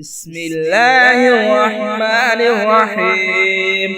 بسم الله الرحمن الرحيم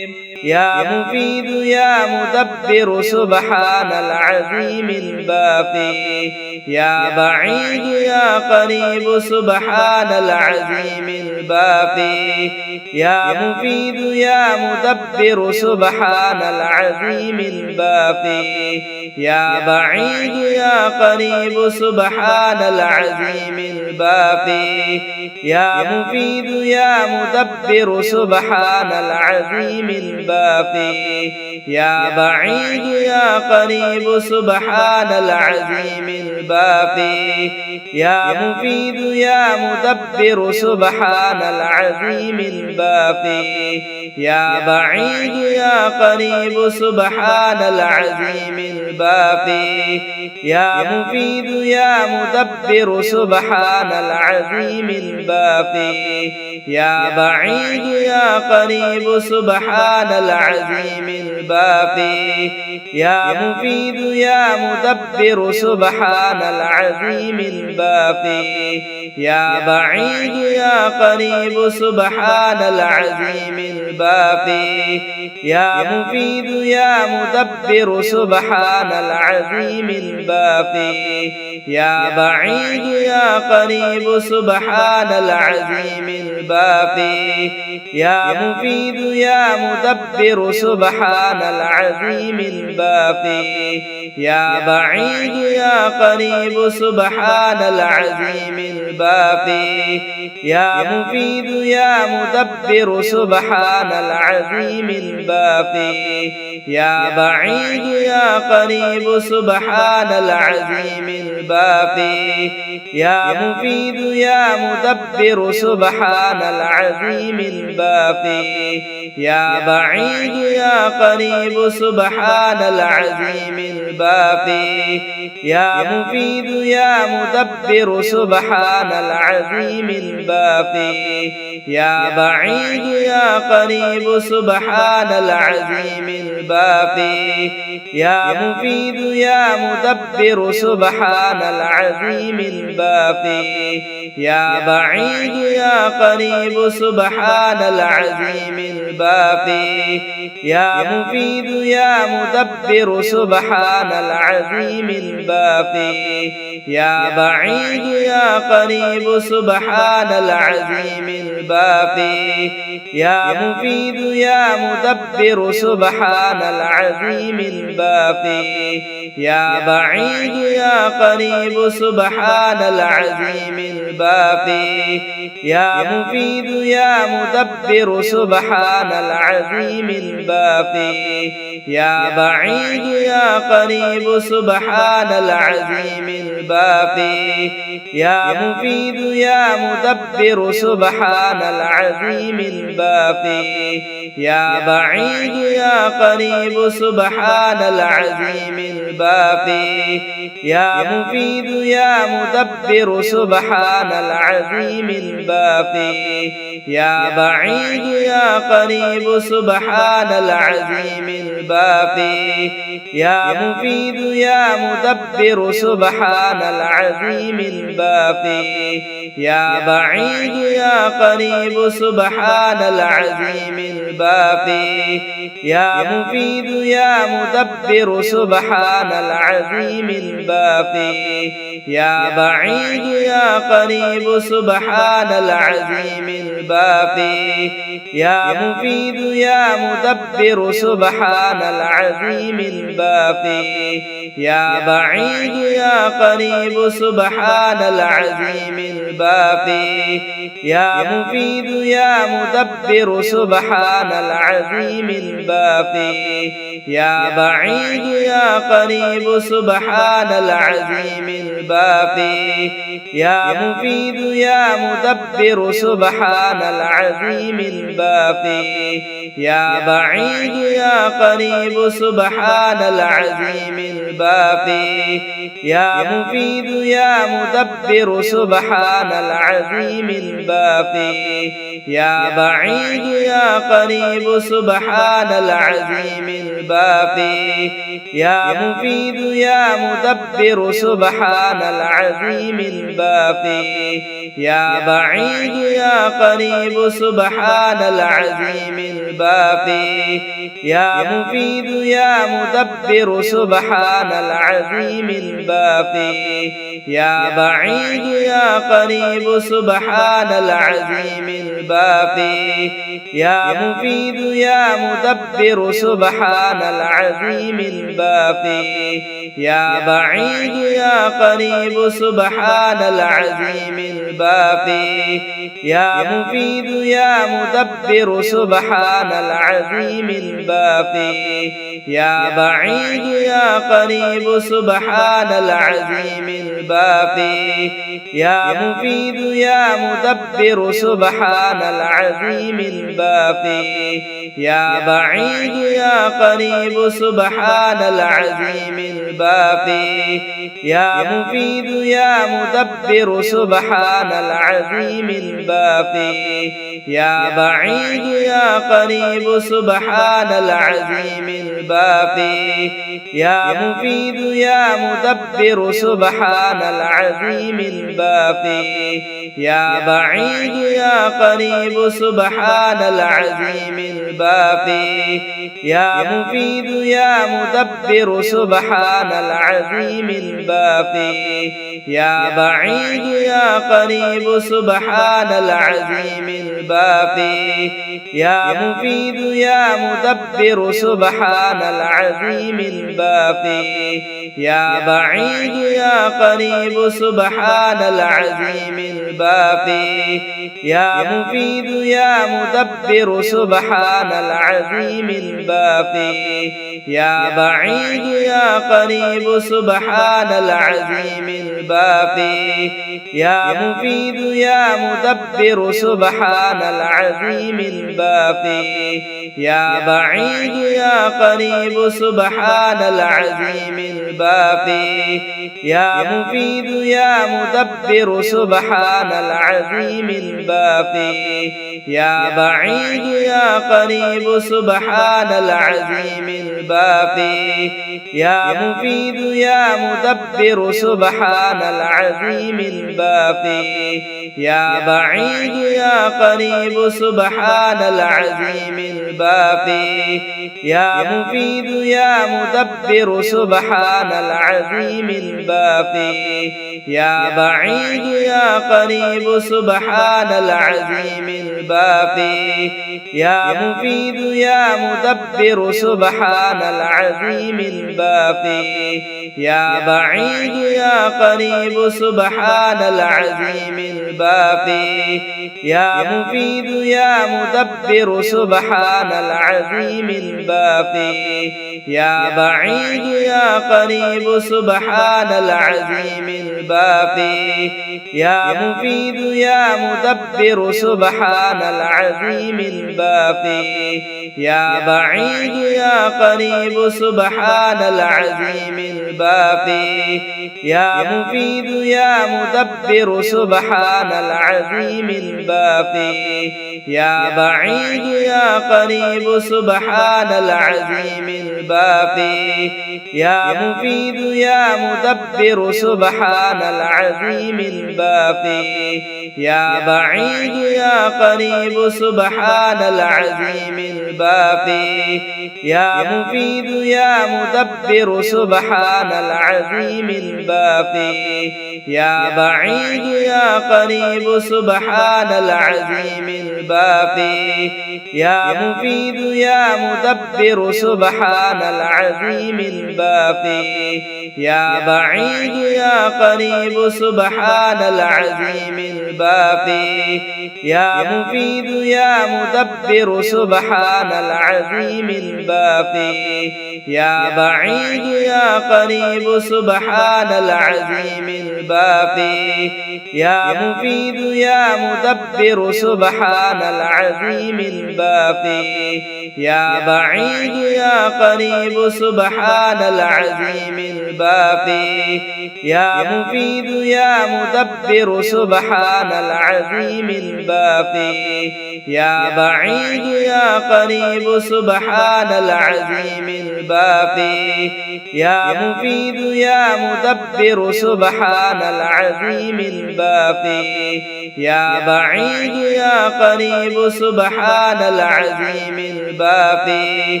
يا مفيد يا مدبر سبحان العظيم الباقي يا بعيد يا قريب سبحان العظيم الباقي يا مفيد يا مدبر سبحان العظيم الباقي يا بعيد يا قريب سبحان العظيم الباقي يا مفيد يا مدبر سبحان العظيم الباقي يا بعيد يا قريب سبحان العظيم الباقي يا مفيد يا مدبر سبحان العظيم الباقي يا بعيد يا قريب سبحان العظيم الباقي يا مفيد يا مدبر سبحان العظيم الباقي يا بعيد يا قريب سبحان العظيم الباقي يا مفيد يا مدبر سبحان العظيم الباقي يا بعيد يا قريب سبحان العظيم الباقي يا مفيد يا مدبر سبحان العظيم الباقي يا بعيد يا قريب سبحان العظيم الباقي يا مفيد يا مدبر سبحان العظيم الباقي يا بعيد يا قريب سبحان العظيم الباقي يا مفيد يا مدبر سبحان العظيم الباقي يا بعيد يا قريب سبحان العظيم الباقي يا مفيد يا مدبر سبحان العظيم الباقي يا بعيد يا قريب سبحان العظيم الباقي يا مفيد يا مدبر سبحان العظيم الباقي يا بعيد يا قريب سبحان العظيم الباقي يا مفيد يا مدبر سبحان العظيم الباقي يا بعيد يا قريب سبحان العظيم الباقي يا مفيد يا مدبر سبحان العظيم الباقي يا بعيد يا قريب سبحان العظيم الباقي يا مفيد يا مدبر سبحان العظيم الباقي يا بعيد يا قريب سبحان العظيم الباقي يا مفيد يا مدبر سبحان العظيم الباقي يا بعيد يا قريب سبحان العظيم الباقي يا مفيد يا مدبر سبحان العظيم الباقي يا بعيد يا قريب سبحان العظيم الباقي يا مفيد يا مدبر سبحان العظيم الباقي يا بعيد يا قريب سبحان العظيم الباقي يا مفيد يا مدبر سبحان العظيم الباقي يا بعيد يا قريب سبحان العظيم الباقي يا مفيد يا مدبر سبحان العظيم الباقي يا بعيد يا قريب سبحان العظيم الباقي يا مفيد يا مدبر سبحان العظيم الباقي يا بعيد يا قريب سبحان العظيم الباقي يا مفيد يا مدبر سبحان العظيم الباقي يا بعيد يا قريب سبحان العظيم الباقي يا مفيد يا مدبر سبحان العظيم الباقي يا بعيد يا قريب سبحان العظيم الباقي يا مفيد يا مدبر سبحان العظيم الباقي يا بعيد يا قريب سبحان العظيم الباقي يا مفيد يا مدبر سبحان العظيم الباقي يا بعيد يا يا قريب سبحان العظيم الباقي يا مفيد يا مدبر سبحان العظيم الباقي يا بعيد يا قريب سبحان العظيم الباقي يا مفيد يا مدبر سبحان العظيم الباقي يا بعيد يا قريب سبحان العظيم الباقي يا مفيد يا مدبر سبحان العظيم الباقي يا بعيد يا قريب سبحان العظيم الباقي يا مفيد يا مدبر سبحان العظيم الباقي يا بعيد يا قريب سبحان العظيم الباقي يا مفيد يا مدبر سبحان العظيم الباقي يا بعيد يا قريب سبحان العظيم الباقي يا مفيد يا مدبر سبحان العظيم الباقي يا بعيد يا قريب سبحان العظيم الباقي يا مفيد يا مدبر سبحان العظيم الباقي يا بعيد يا قريب سبحان العظيم الباقي يا مفيد يا مدبر سبحان العظيم الباقي يا بعيد يا قريب سبحان العظيم الباقي يا مفيد يا مدبر سبحان العظيم الباقي يا بعيد يا قريب سبحان العظيم الباقي يا مفيد يا مدبر سبحان العظيم الباقي يا بعيد يا قريب سبحان العظيم الباقي يا مفيد يا مدبر سبحان العظيم الباقي يا بعيد يا قريب سبحان العظيم الباقي يا مفيد يا مدبر سبحان العظيم الباقي يا بعيد يا قريب سبحان العظيم الباقي يا مفيد يا مدبر سبحان العظيم الباقي يا بعيد يا قريب سبحان العظيم الباقي يا مفيد يا مدبر سبحان العظيم الباقي يا بعيد يا قريب سبحان العظيم الباقي يا مفيد يا مدبر سبحان العظيم الباقي يا بعيد يا قريب سبحان العظيم الباقي يا مفيد يا مدبر سبحان العظيم الباقي يا بعيد يا قريب سبحان العظيم الباقي يا مفيد يا مدبر سبحان العظيم الباقي يا بعيد يا قريب سبحان العظيم الباقي يا مفيد يا مدبر سبحان العظيم الباقي يا بعيد يا قريب سبحان العظيم الباقي يا مفيد يا مدبر سبحان العظيم الباقي يا بعيد يا قريب سبحان العظيم الباقي يا مفيد يا مدبر سبحان العظيم الباقي يا بعيد يا قريب سبحان العظيم الباقي يا مفيد يا مدبر سبحان العظيم الباقي يا بعيد يا قريب سبحان العظيم الباقي يا مفيد يا مدبر سبحان العظيم الباقي يا بعيد يا قريب سبحان العظيم الباقي يا مفيد يا مدبر سبحان العظيم الباقي يا بعيد يا قريب سبحان العظيم الباقي يا مفيد يا مدبر سبحان العظيم الباقي يا بعيد يا يا قريب سبحان العظيم الباقي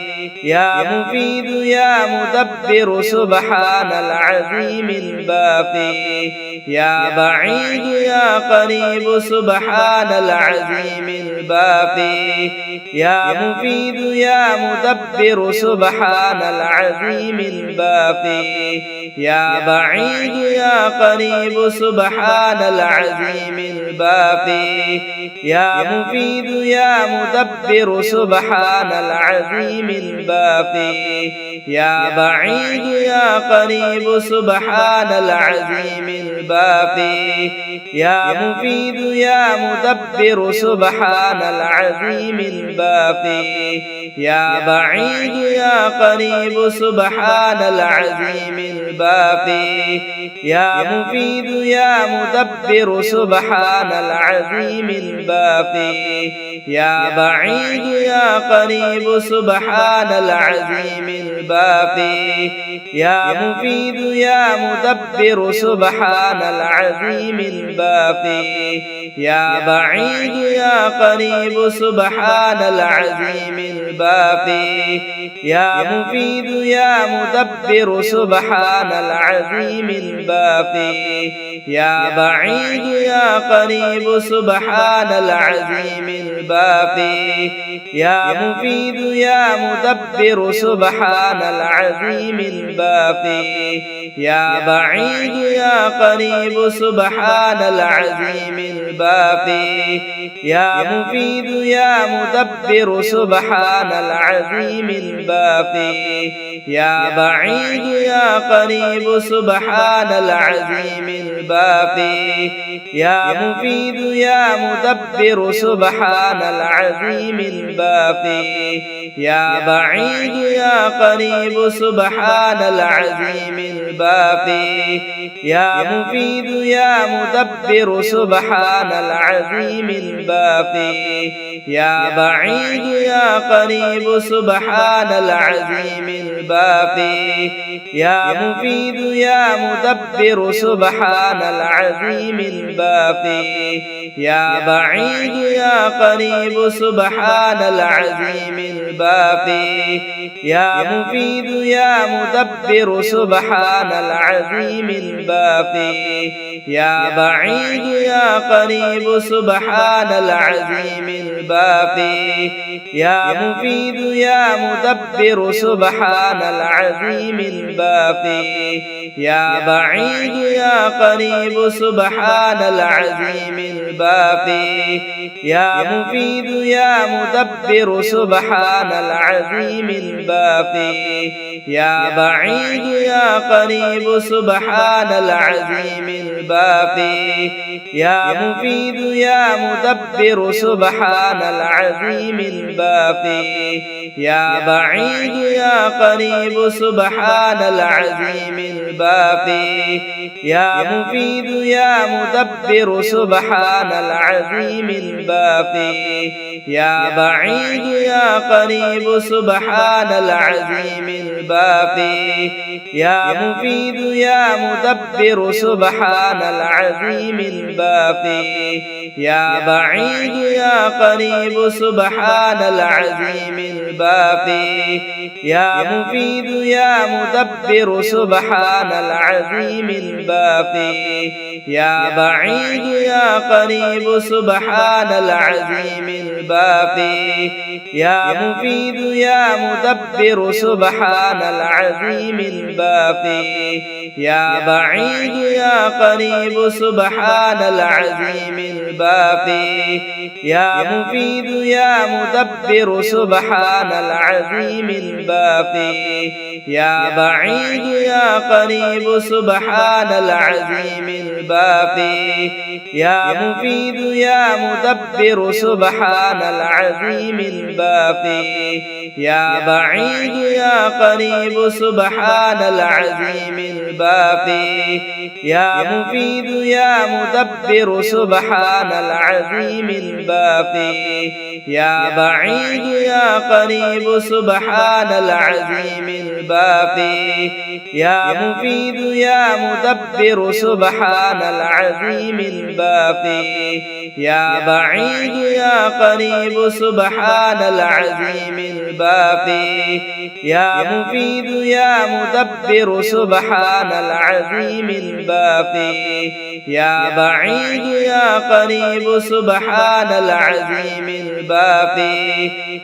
يا مفيد يا مدبر سبحان العظيم الباقي يا بعيد يا قريب سبحان العظيم الباقي يا مفيد يا مدبر سبحان العظيم الباقي يا بعيد يا قريب سبحان العظيم الباقي يا مفيد يا مدبر سبحان العظيم الباقي يا بعيد يا قريب سبحان العظيم الباقي يا مفيد يا مدبر سبحان العظيم الباقي يا بعيد يا قريب سبحان العظيم الباقي يا مفيد يا مدبر سبحان العظيم الباقي يا بعيد يا قريب سبحان العظيم الباقي يا مفيد يا مدبر سبحان العظيم الباقي يا بعيد يا قريب سبحان العظيم الباقي يا مفيد يا مدبر سبحان العظيم الباقي يا بعيد يا قريب سبحان العظيم الباقي يا مفيد يا مدبر سبحان العظيم الباقي يا بعيد يا قريب سبحان العظيم الباقي يا مفيد يا مدبر سبحان العظيم الباقي يا بعيد يا قريب سبحان العظيم الباقي يا مفيد يا مدبر سبحان العظيم الباقي يا بعيد يا قريب سبحان العظيم الباقي يا مفيد يا مدبر سبحان العظيم الباقي يا بعيد يا قريب سبحان العظيم الباقي يا مفيد يا مدبر سبحان العظيم الباقي يا بعيد يا قريب سبحان العظيم الباقي يا مفيد يا مدبر سبحان العظيم الباقي يا بعيد يا قريب سبحان العظيم الباقي يا مفيد يا مدبر سبحان العظيم الباقي يا بعيد يا قريب سبحان العظيم الباقي يا مفيد يا مدبر سبحان العظيم الباقي يا بعيد يا قريب سبحان العظيم الباقي يا مفيد يا مدبر سبحان العظيم الباقي يا بعيد يا قريب سبحان العظيم الباقي يا مفيد يا مدبر سبحان العظيم الباقي يا بعيد يا قريب سبحان العظيم الباقي يا مفيد يا مدبر سبحان العظيم الباقي يا بعيد يا قريب سبحان العظيم الباقي يا مفيد يا مدبر سبحان العظيم الباقي يا بعيد يا قريب سبحان العظيم الباقي يا مفيد يا مدبر سبحان العظيم الباقي يا بعيد يا قريب سبحان العظيم الباقي يا مفيد يا مدبر سبحان العظيم الباقي يا بعيد يا قريب سبحان العظيم الباقي يا مفيد يا مدبر سبحان العظيم الباقي يا بعيد يا قريب سبحان العظيم الباقي يا مفيد يا مدبر سبحان العظيم الباقي يا بعيد يا قريب سبحان العظيم الباقي يا مفيد يا مدبر سبحان العظيم الباقي يا بعيد يا يا قريب سبحان العظيم الباقي يا مفيد يا مدبر سبحان العظيم الباقي يا بعيد يا قريب سبحان العظيم الباقي